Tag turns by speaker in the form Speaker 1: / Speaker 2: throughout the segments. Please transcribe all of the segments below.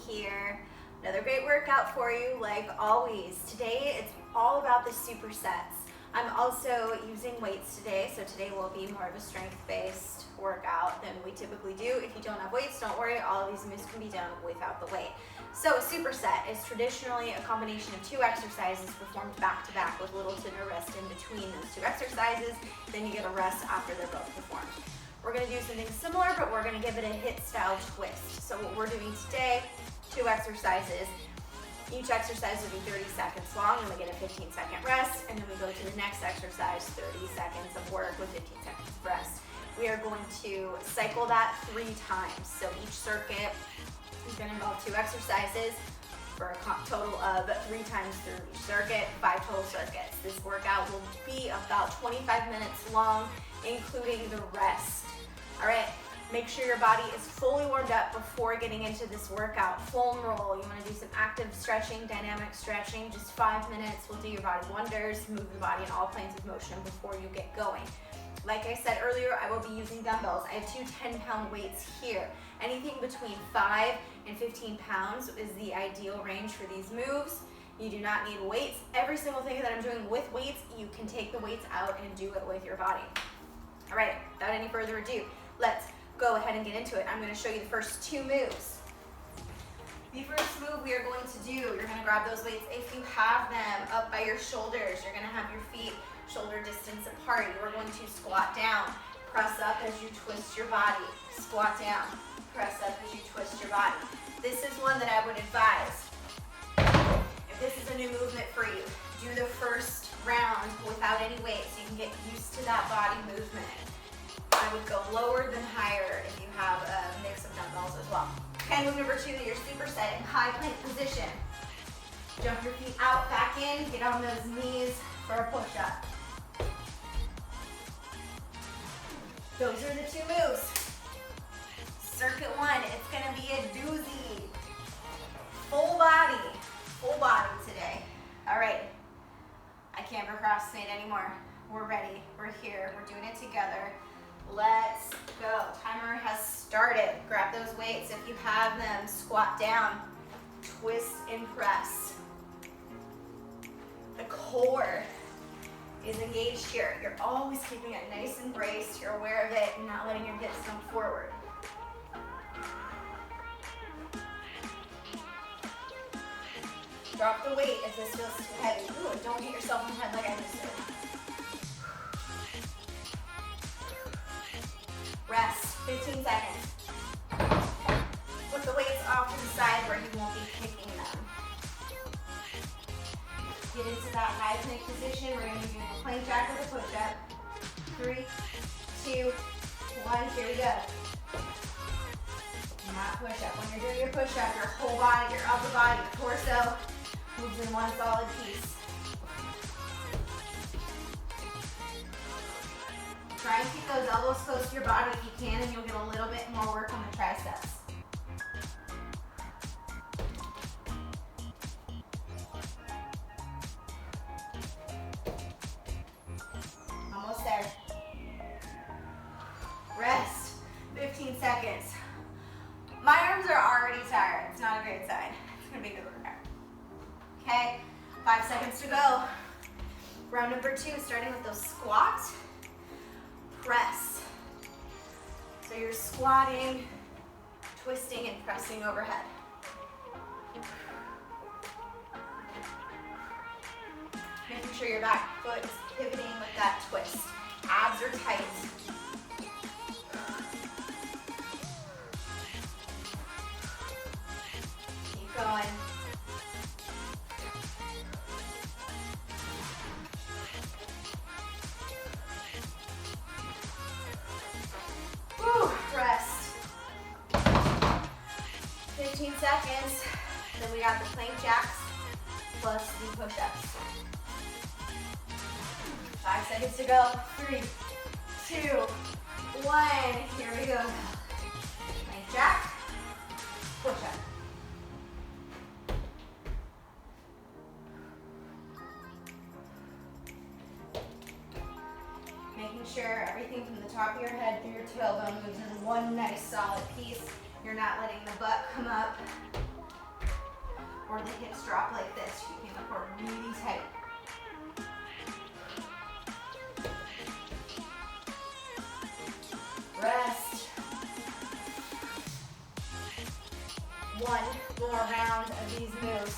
Speaker 1: here. Another great workout for you, like always. Today, it's all about the supersets. I'm also using weights today, so today will be more of a strength-based workout than we typically do. If you don't have weights, don't worry, all of these moves can be done without the weight. So a superset is traditionally a combination of two exercises performed back-to-back with little to no rest in between those two exercises. Then you get a rest after they're both performed. We're gonna do something similar, but we're gonna give it a HIIT-style twist. So what we're doing today, two exercises. Each exercise will be 30 seconds long, and we get a 15-second rest, and then we go to the next exercise, 30 seconds of work with 15 seconds of rest. We are going to cycle that 3 times. So each circuit is going to involve 2 exercises for a total of 3 times through each circuit, 5 total circuits. This workout will be about 25 minutes long, including the rest. All right. Make sure your body is fully warmed up before getting into this workout. Foam roll, you wanna do some active stretching, dynamic stretching, just 5 minutes will do your body wonders. Move the body in all planes of motion before you get going. Like I said earlier, I will be using dumbbells. I have 2 10-pound weights here. Anything between 5 and 15 pounds is the ideal range for these moves. You do not need weights. Every single thing that I'm doing with weights, you can take the weights out and do it with your body. All right, without any further ado, let's go ahead and get into it. I'm going to show you the first 2 moves. The first move we are going to do, you're going to grab those weights if you have them up by your shoulders. You're going to have your feet shoulder distance apart. You are going to squat down, press up as you twist your body. Squat down, press up as you twist your body. This is one that I would advise. If this is a new movement for you, do the first round without any weights so you can get used to that body movement. I would go lower than higher if you have a mix of dumbbells as well. Okay, move number 2, your superset in high plank position. Jump your feet out, back in, get on those knees for a push-up. Those are the 2 moves. Circuit 1, it's gonna be a doozy. Full body today. All right, I can't procrastinate anymore. We're ready, we're here, we're doing it together. Let's go. Timer has started. Grab those weights if you have them. Squat down. Twist and press. The core is engaged here. You're always keeping it nice and braced. You're aware of it and not letting your hips come forward. Drop the weight if this feels too heavy. Ooh, don't hit yourself in the head like I just did. Rest, 15 seconds. Put the weights off to the side where you won't be kicking them. Get into that high plank position. We're going to be doing a plank jack with a push-up. 3, 2, 1, here we go. Not push-up. When you're doing your push-up, your whole body, your upper body, your torso moves in one solid piece. Try and keep those elbows close to your body if you can, and you'll get a little bit more work on the triceps. Almost there. Rest, 15 seconds. My arms are already tired. It's not a great sign. It's gonna be a good workout. Okay, 5 seconds to go. Round number 2, starting with those squats. Press. So you're squatting, twisting, and pressing overhead. Making sure your back foot is pivoting with that twist. Abs are tight. Keep going. Rest. 15 seconds. Then we got the plank jacks plus the push-ups. 5 seconds to go. 3, 2, 1. Here we go. Plank jack, push-up. Making sure everything from the top of your head through your tailbone moves in one nice solid piece. You're not letting the butt come up. or the hips drop like this, keeping the core really tight. Rest. One more round of these moves.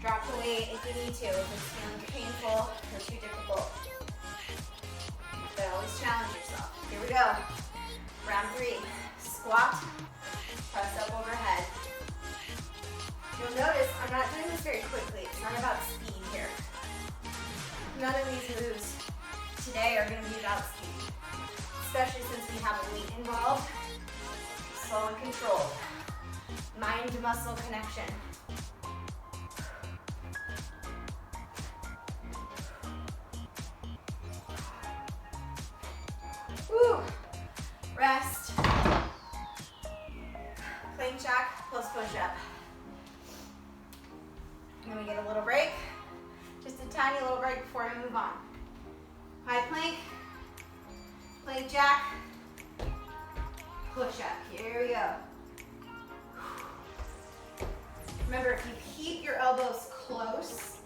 Speaker 1: Drop the weight if you need to, if it's feeling painful or too difficult. But always challenge yourself. Here we go. Round 3. Squat, press up overhead. You'll notice I'm not doing this very quickly. It's not about speed here. None of these moves today are going to be about speed, especially since we have a weight involved. Slow and controlled. Mind-muscle connection. Woo! Rest. Plank jack plus push-up. And then we get a little break. Just a tiny little break before we move on. High plank, plank jack, push-up. Here we go. Remember, if you keep your elbows close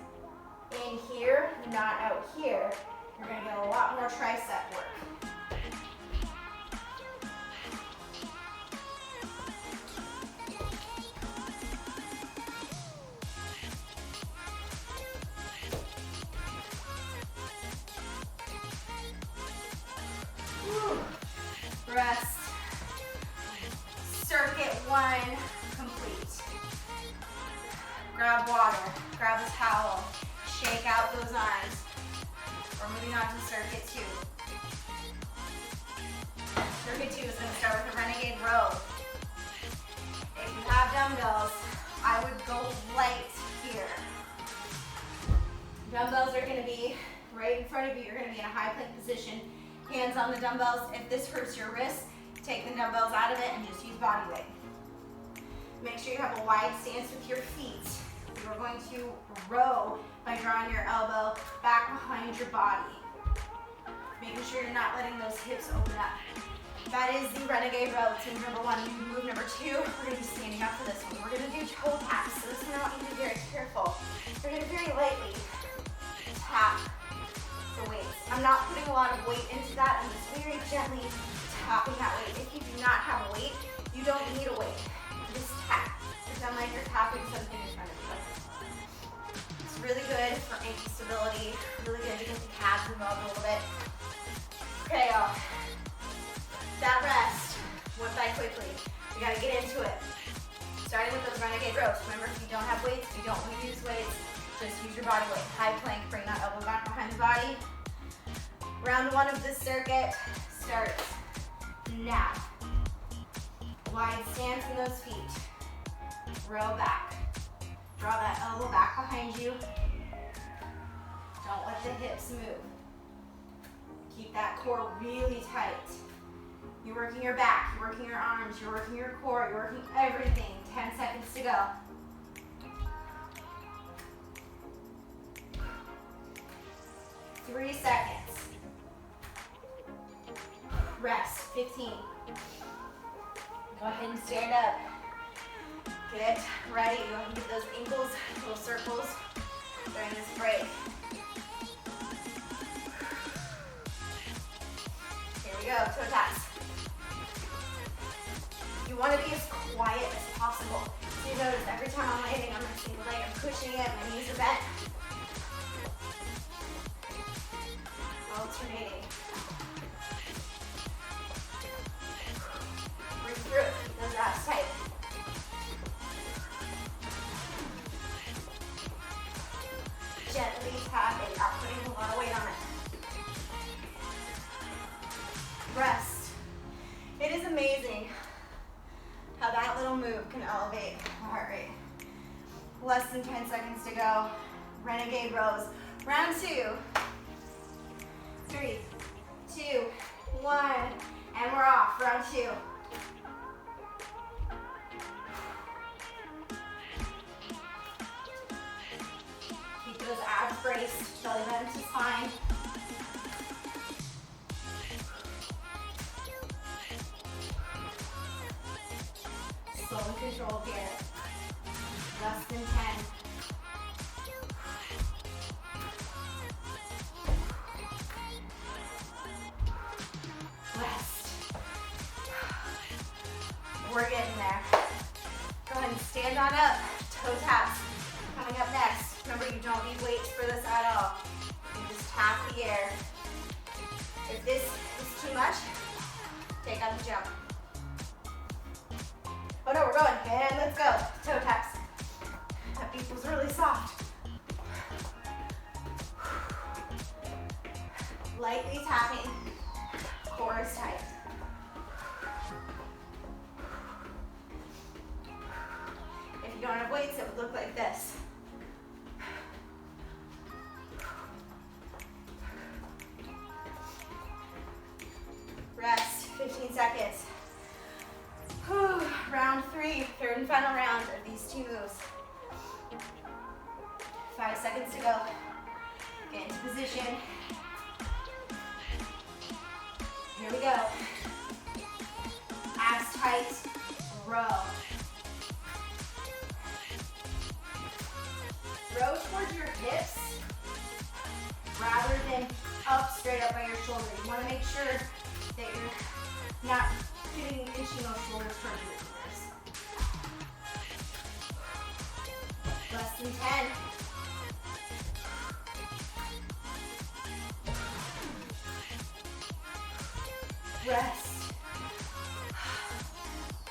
Speaker 1: in here, not out here, you're going to get a lot more tricep work. Rest. Circuit 1 complete. Grab water, grab a towel, shake out those arms. We're moving on to circuit 2. Circuit 2 is going to start with a Renegade Row. If you have dumbbells, I would go light here. Dumbbells are going to be right in front of you. You're going to be in a high plank position. Hands on the dumbbells. If this hurts your wrist, take the dumbbells out of it and just use body weight. Make sure you have a wide stance with your feet. You're going to row by drawing your elbow back behind your body. Making sure you're not letting those hips open up. That is the Renegade Row. It's number 1. Move number 2, we're going to be standing up for this one. We're going to do toe taps. So this one I want you to be very careful. We're going to very lightly tap the weights. I'm not putting a lot of weight into that. I'm just very gently tapping that weight. If you do not have a weight, you don't need a weight. Just tap. Pretend like you're tapping something in front of you. It's really good for ankle stability. Really good to get the calves involved a little bit. Okay, y'all. That rest went by quickly. We gotta get into it. Starting with those Renegade Rows. Remember, if you don't have weights, you don't want to use weights. Just use your body weight. High plank, bring that elbow back behind the body. Round 1 of this circuit starts now. Wide stance in those feet. Row back. Draw that elbow back behind you. Don't let the hips move. Keep that core really tight. You're working your back, you're working your arms, you're working your core, you're working everything. 10 seconds to go. Three seconds. Rest. 15. Go ahead and stand up. Get ready. Go ahead and get those ankles, little circles during this break. Here we go. Toe taps. You want to be as quiet as possible. So you notice every time I'm landing on my single leg, I'm pushing it, my knees are bent. Alternating. Breathe through. Keep those abs tight. Gently tap it. Not putting a lot of weight on it. Rest. It is amazing how that little move can elevate the heart rate. Less than 10 seconds to go. Renegade Rows. Round 2. 3, 2, 1, and we're off. Round 2. Keep those abs braced, belly button to spine. Slow and controlled here. Less than 10. Rest. We're getting there. Go ahead and stand on up. Toe taps. Coming up next. Remember, you don't need weights for this at all. You just tap the air. If this is too much, take out the jump. Oh no, we're going. And let's go. Toe taps. That beat was really soft. Lightly tapping. Core is tight. If you don't have weights, it would look like this. Rest, 15 seconds. Whew. Round 3, third and final round of these 2 moves. 5 seconds to go. Get into position. Here we go. Abs tight, row. Row towards your hips rather than up, straight up by your shoulder. You want to make sure that you're not inching those shoulders towards your ears. Less than 10. Rest.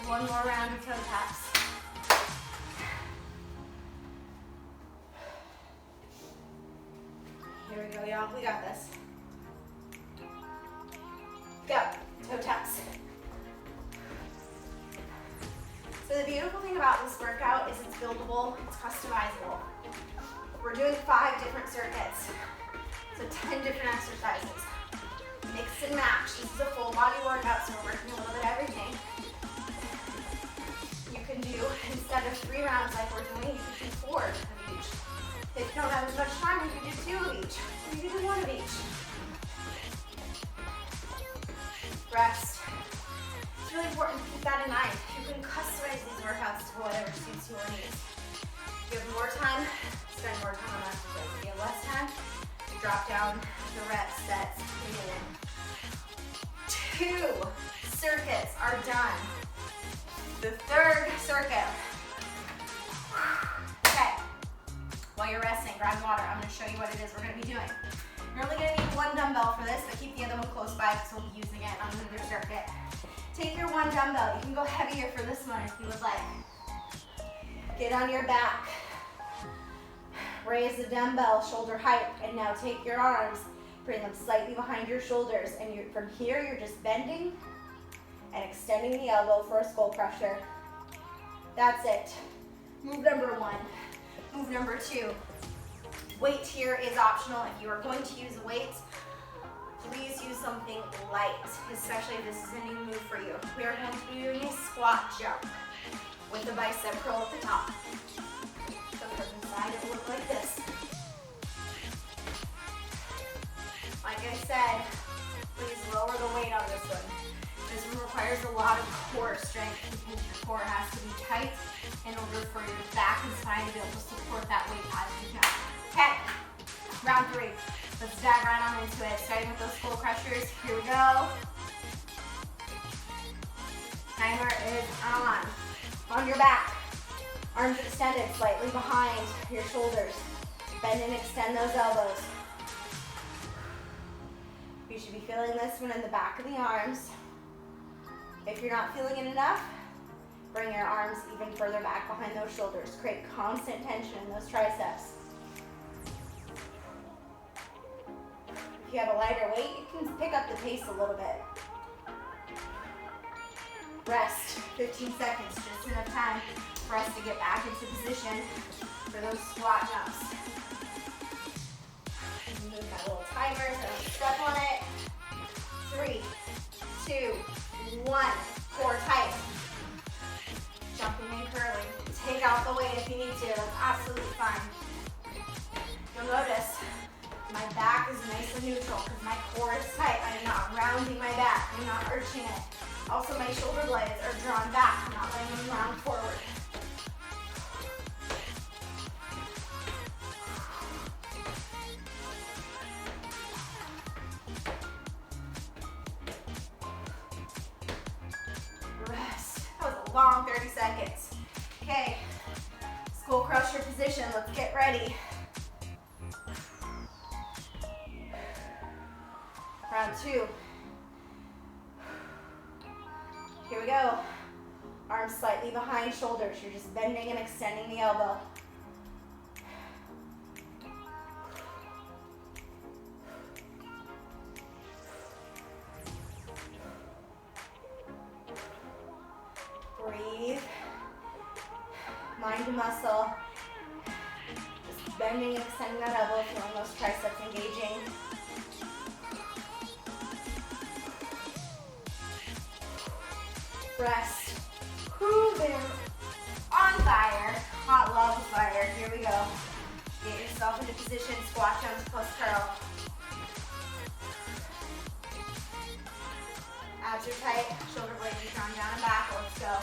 Speaker 1: One more round of toe taps. Here we go, y'all. We got this. Go. Toe taps. So the beautiful thing about this workout is it's buildable, it's customizable. We're doing 5 different circuits, so 10 different exercises. Mix and match. This is a full body workout, so we're working a little bit of everything. You can do, instead of 3 rounds like we're doing, you can do 4 of each. If you don't have as much time, you can do 2 of each. Or you can do 1 of each. Rest. It's really important to keep that in mind. You can customize these workouts to whatever suits your needs. If you have more time, spend more time on exercise. If you have less time, drop down the reps, sets, in. 2 circuits are done. The 3rd circuit. Okay. While you're resting, grab water. I'm going to show you what it is we're going to be doing. You're only going to need 1 dumbbell for this, but keep the other one close by because we'll be using it on another circuit. Take your 1 dumbbell. You can go heavier for this one if you would like. Get on your back. Raise the dumbbell shoulder height, and now take your arms, bring them slightly behind your shoulders, and from here you're just bending and extending the elbow for a skull crusher. That's it. Move number 1. Move number 2. Weight here is optional. If you are going to use weights, please use something light, especially if this is a new move for you. We are going to be doing a squat jump with the bicep curl at the top. So from the side, it will look like this. Like I said, please lower the weight on this one. This one requires a lot of core strength because your core has to be tight in order for your back and spine to be able to support that weight as you jump. Okay, round 3. Let's dive right on into it. Starting with those skull crushers. Here we go. Timer is on. On your back. Arms extended slightly behind your shoulders. Bend and extend those elbows. You should be feeling this one in the back of the arms. If you're not feeling it enough, bring your arms even further back behind those shoulders. Create constant tension in those triceps. If you have a lighter weight, you can pick up the pace a little bit. Rest, 15 seconds, just enough time for us to get back into position for those squat jumps. Move that little timer so I don't step on it. 3, 2, 1, core tight. Jumping and curling. Take out the weight if you need to, that's absolutely fine. You'll notice my back is nice and neutral because my core is tight. I am not rounding my back. I'm not arching it. Also, my shoulder blades are drawn back. I'm not letting them round forward. seconds. Okay, skull crusher position, let's get ready. Round 2. Here we go. Arms slightly behind shoulders. You're just bending and extending the elbow. Breathe. Mind to muscle. Just bending and extending that elbow, feeling those triceps engaging. Rest. Whew, they're on fire. Hot lava fire. Here we go. Get yourself into position. Squat jumps plus curl. Abs are tight. Shoulder blades are drawn down and back. Let's go.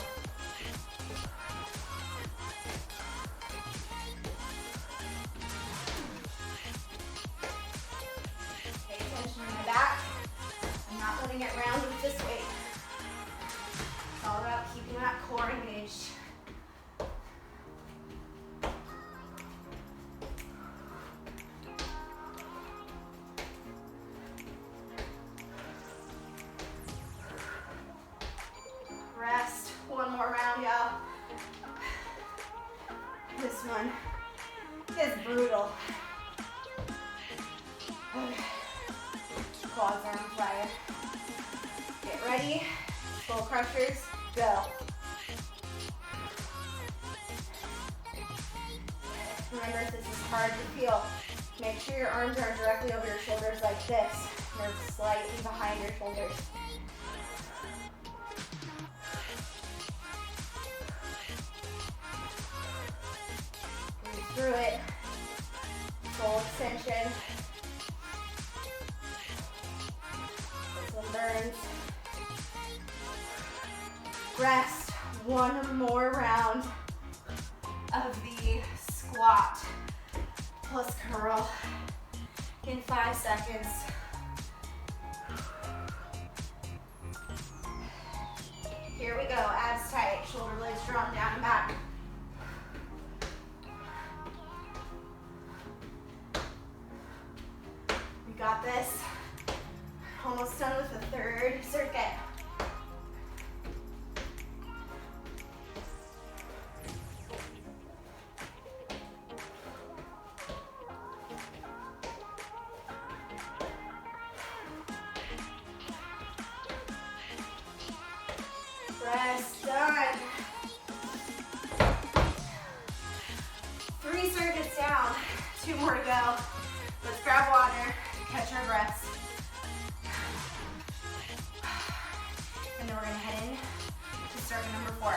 Speaker 1: Pay attention to my back. I'm not letting it round with this weight. It's all about keeping that core engaged. Rest. One more round, y'all. This one is brutal. Quads are on fire. Get ready. Skull crushers, go. Remember, if this is hard to feel, make sure your arms aren't directly over your shoulders like this. They're slightly behind your shoulders. Breathe through it. Full extension. This one burns. Rest. One more round of the squat plus curl in 5 seconds. Here we go. Abs tight. Shoulder blades drawn down and back. We got this. Almost done with the third circuit. Rest, done. 3 circuits down, 2 more to go. Let's grab water, catch our breaths. And then we're gonna head in to circuit number 4.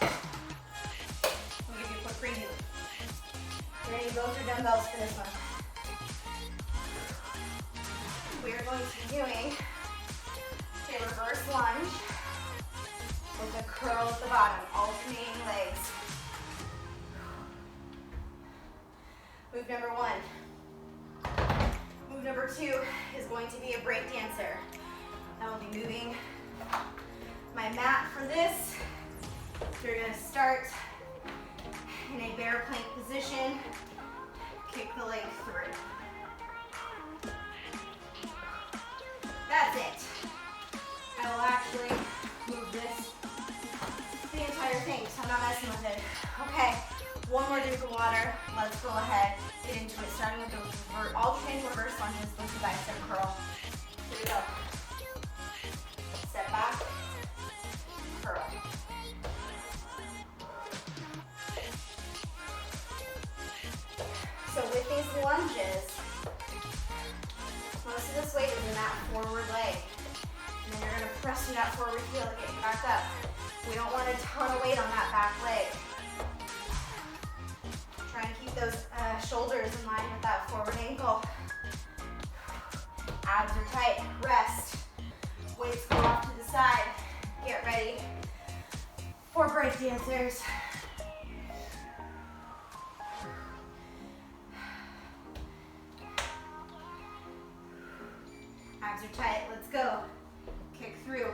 Speaker 1: I'll give you a quick preview. You're gonna need both your dumbbells for this one. We are going to be doing a reverse lunge with a curl at the bottom, alternating legs. Move number 1. Move number 2 is going to be a breakdancer. I will be moving my mat for this. So you're going to start in a bear plank position, kick the leg through. That's it. I will actually move this the entire thing, so I'm not messing with it. Okay, one more drink of water. Let's go ahead, get into it, starting with the alternating reverse lunges with the bicep curl. Here we go. Step back, curl. So with these lunges, most of this weight is in that forward leg. And then you're going to press through that forward heel to get you back up. We don't want a ton of weight on that back leg. Try and keep those shoulders in line with that forward ankle. Abs are tight. Rest. Weights go off to the side. Get ready for breakdancers. Abs are tight. Let's go. Kick through.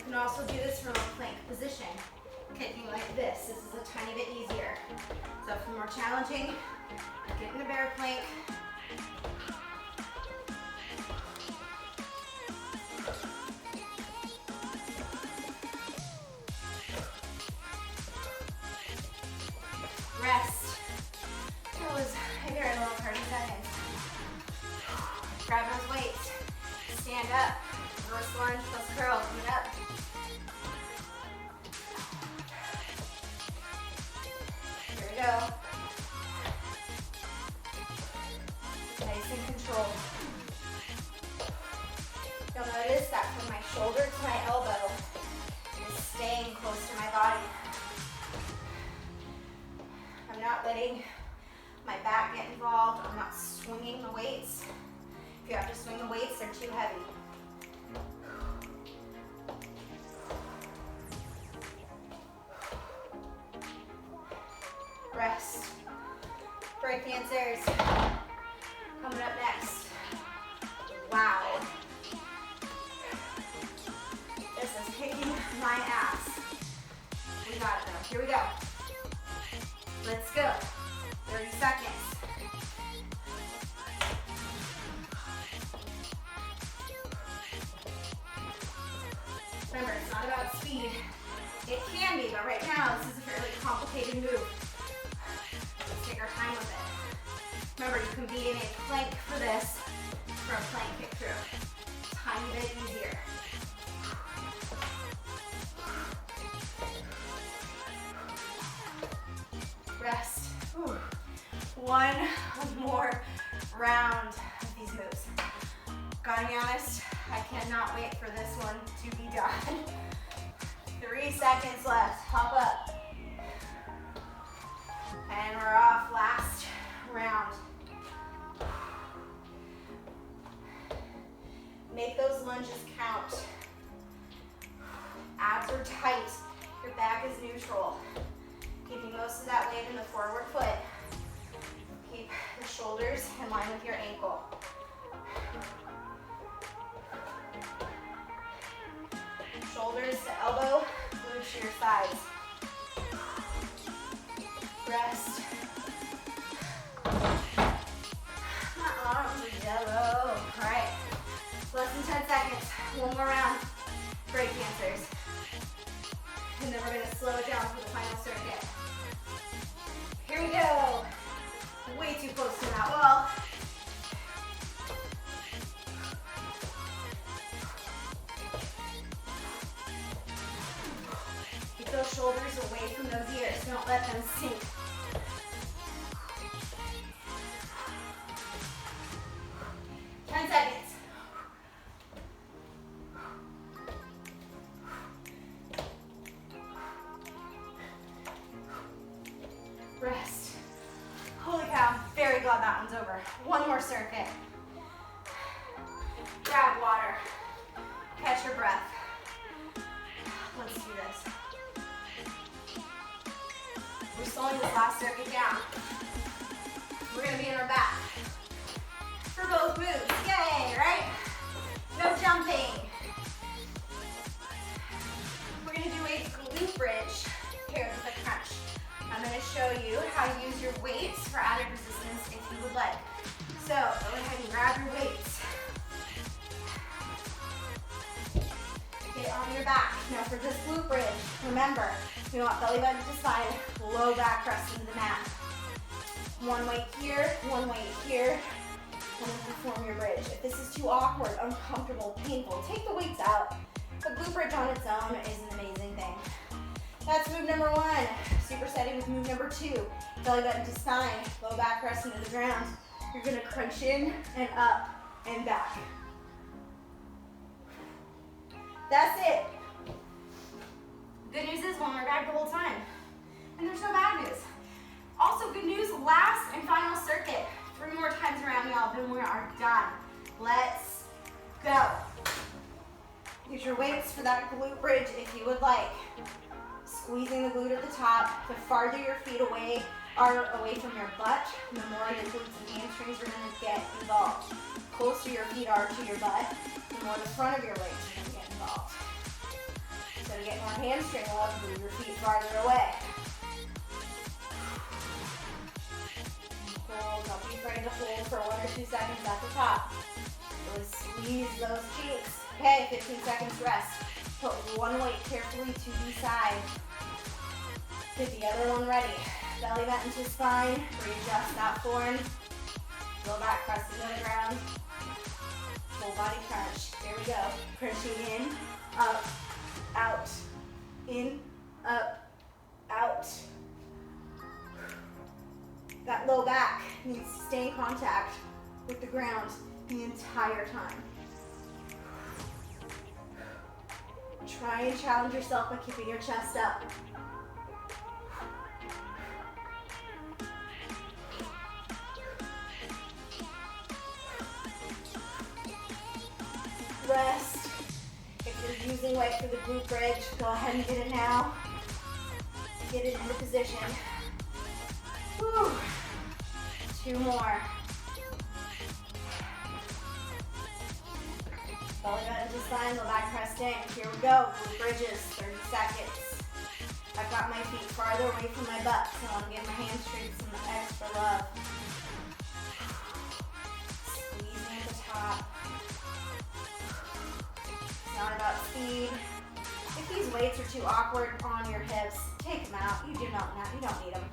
Speaker 1: You can also do this from a plank position, kicking like this. This is a tiny bit easier. So if you're more challenging, get in a bear plank. Rest. That was a very long 30 seconds. Grab those weights. Stand up. Reverse lunge plus curl. Coming up. Here we go. Nice and controlled. You'll notice that from my shoulder to my elbow is staying close to my body. I'm not letting my back get involved. I'm not swinging the weights. If you have to swing the weights, they're too heavy. Rest. Breakdancers. Coming up next. Wow. This is kicking my ass. We got it though. Here we go. Let's go. 30 seconds. Remember, it's not about speed. It can be, but right now, this is a fairly complicated move. Let's take our time with it. Remember, you can be in a plank for this, for a plank kick through. Tiny bit easier. Rest. Whew. One more round of these moves. Gotta be honest, I cannot wait for this one to be done. 3 seconds left. Hop up. And we're off. Last round. Make those lunges count. Abs are tight. Your back is neutral. Keeping most of that weight in the forward foot. Keep the shoulders in line with your ankle. Shoulders to elbow, glutes to your sides. Rest. My arms are yellow. All right, less than 10 seconds. One more round. Breakdancers. And then we're gonna slow it down for the final circuit. Here we go. Way too close to that wall. Keep those shoulders away from those ears. Don't let them sink. Rest. Holy cow, very glad that one's over. One more circuit. Grab water. Catch your breath. Let's do this. We're slowing this last circuit down. We're gonna be in our back for both moves. Yay, right? No jumping. We're gonna do a glute bridge paired with a crunch. I'm going to show you how to use your weights for added resistance if you would like. So go ahead and grab your weights. Get on your back. Now for this glute bridge, remember, we want belly button to spine, low back press into the mat. One weight here, one weight here, and then perform your bridge. If this is too awkward, uncomfortable, painful, take the weights out. The glute bridge on its own is an amazing thing. That's move number one. Supersetting with move number two. Belly button to spine, low back press into the ground. You're gonna crunch in and up and back. That's it. Good news is we'll wear back the whole time. And there's no bad news. Also good news, last and final circuit. 3 more times around, y'all, then we are done. Let's go. Use your weights for that glute bridge if you would like. Squeezing the glute at the top. The farther your feet away are away from your butt, the more your glutes and hamstrings are going to get involved. Closer your feet are to your butt, the more the front of your legs are going to get involved. So to get more hamstring love, move your feet farther away. Hold, don't be afraid to hold for 1 or 2 seconds at the top. Really squeeze those cheeks. Okay, 15 seconds rest. Put one weight carefully to the side. Get the other one ready. Belly button to spine. Readjust that form. Low back press into the ground. Full body crunch. Here we go. Crunching in, up, out. In, up, out. That low back needs to stay in contact with the ground the entire time. Try and challenge yourself by keeping your chest up. Rest. If you're using weight for the glute bridge, go ahead and get it now. Get it into position. Whew. 2 more. Belly button to spine, low back pressed in. Here we go. Glute bridges, 30 seconds. I've got my feet farther away from my butt, so I want to give my hamstrings some extra love. Squeezing at the top. It's not about speed. If these weights are too awkward on your hips, take them out. You don't need them.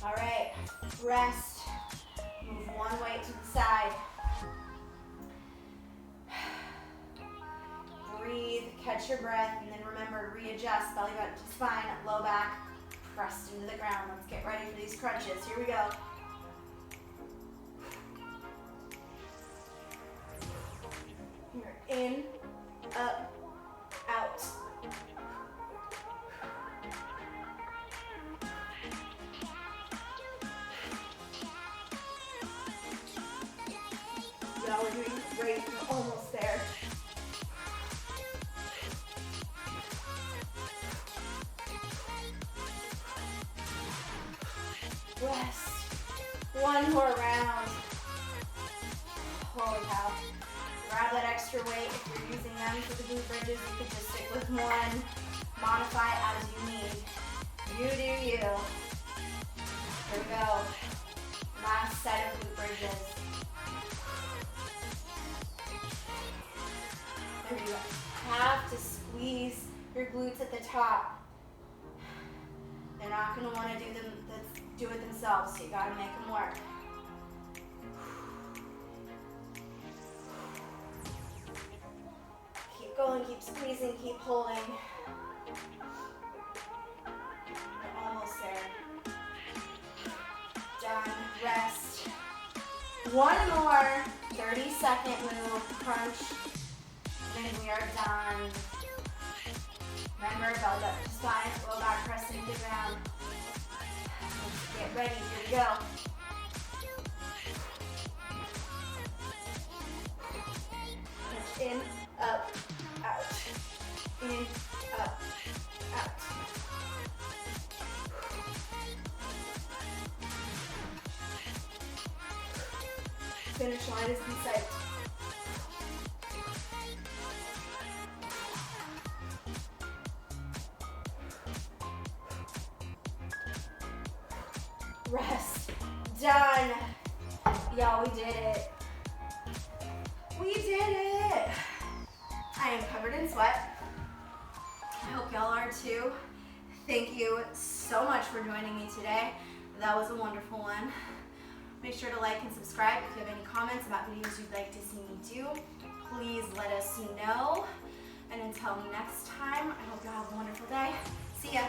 Speaker 1: All right, rest. Move one weight to the side. Breathe, catch your breath, and then remember to readjust. Belly button to spine, low back, pressed into the ground. Let's get ready for these crunches. Here we go. Here, in, up, out. Now we're doing great. We're almost there. Rest. One more round. Holy cow. Grab that extra weight if you're using them for the glute bridges. You could just stick with one. Modify as you need. You do you. Here we go. Last set of glute bridges. There you have to squeeze your glutes at the top. They're not going to want to do it themselves, so you got to make them work. Keep going, keep squeezing, keep holding. We're almost there. Done. Rest. One more 30-second move, crunch. And we are done. Remember, belly button to spine, low back press into the ground. Let's get ready, here we go. Push in, up, out. In, up, out. Finish line is in sight. Rest. Done. Y'all, we did it. We did it. I am covered in sweat. I hope y'all are too. Thank you so much for joining me today. That was a wonderful one. Make sure to like and subscribe. If you have any comments about videos you'd like to see me do, please let us know. And until next time, I hope you have a wonderful day. See ya.